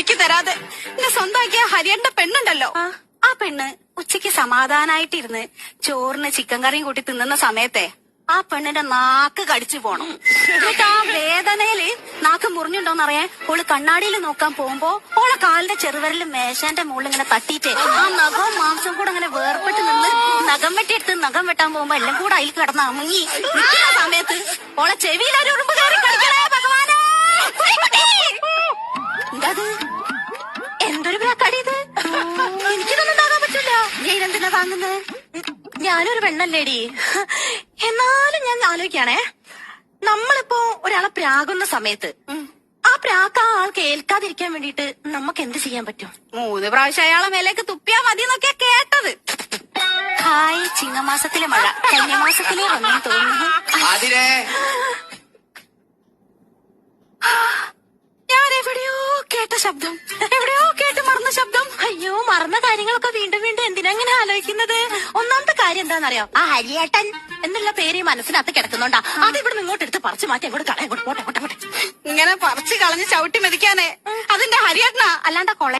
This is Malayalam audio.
എനിക്ക് തരാതെ എന്നെ സ്വന്തമാക്കിയ ഹരിയന്റെ പെണ്ണുണ്ടല്ലോ, ആ പെണ്ണ് ഉച്ചയ്ക്ക് സമാധാനായിട്ടിരുന്ന് ചോറിന് ചിക്കൻ കറിയും കൂട്ടി തിന്നുന്ന സമയത്തെ ആ പെണ്ണിന്റെ നാക്ക് കടിച്ചു പോണം. എന്നിട്ട് ആ വേദനയില് നാക്ക് മുറിഞ്ഞുണ്ടോന്നറിയാൻ ഓള് കണ്ണാടിയിൽ നോക്കാൻ പോകുമ്പോ ഓളെ കാലിന്റെ ചെറുവിരല് മേശാന്റെ മുകളിൽ ഇങ്ങനെ തട്ടിയിട്ട് ആ നഖവും മാംസം കൂടെ ഇങ്ങനെ വേർപെട്ട് നിന്ന് നഖം വെട്ടിയെടുത്ത് നഖം വെട്ടാൻ പോകുമ്പോ എല്ലാം കൂടെ അതിൽ കിടന്ന് അമുങ്ങി നിൽക്കുന്ന സമയത്ത് ഓളെ ചെവിയിൽ ഒരു ഉറുമ്പ് കയറി കളിക്കണേ ഭഗവാനെ. എന്താത്? എന്തൊരു ബ്രാക്കടി ഇത്? എനിക്കിതൊന്നും താങ്ങാൻ പറ്റില്ല. ഞാൻ ഇതെന്തിനാ താങ്ങുന്നത്? ഞാനൊരു പെണ്ണല്ലേടി. എന്നാലും ഞാൻ ആലോചിക്കാണേ, നമ്മളിപ്പോ ഒരാളെ പ്രാകുന്ന സമയത്ത് ആ പ്രാക്ക് ആ ആൾക്ക് ഏൽക്കാതിരിക്കാൻ വേണ്ടിട്ട് നമുക്ക് എന്ത് ചെയ്യാൻ പറ്റും? 3 പ്രാവശ്യം അയാളെ മേലേക്ക് തുപ്പിയാ മതി എന്നൊക്കെയാ കേട്ടത്. ഹായ് ചിങ്ങമാസത്തിലെ മഴ കന്യമാസത്തിലെ വന്നു തോന്നുന്നു. ഞാൻ എവിടെയോ കേട്ട ശബ്ദം, എവിടെയോ കേട്ട് മറന്ന ശബ്ദം. അയ്യോ, മറന്ന കാര്യങ്ങളൊക്കെ വീണ്ടും വീണ്ടും എന്തിനാ അങ്ങനെ ആലോചിക്കുന്നത്? ഒന്നാമത്തെ കാര്യം എന്താണെന്നറിയോ? ആ ഹരിയേട്ടൻ എന്നുള്ള പേര് മനസ്സിനകത്ത് കിടക്കുന്നുണ്ടാ. അത് ഇവിടെ ഇങ്ങോട്ട് എടുത്ത് പറിച്ചു മാറ്റി അങ്ങോട്ട് കളയാൻ പോട്ടെ. ഇങ്ങനെ പറിച്ചു കളഞ്ഞ് ചവിട്ടി മെതിക്കാനേ അതിന്റെ ഹരിയേട്ടനാ, അല്ലാണ്ട കൊള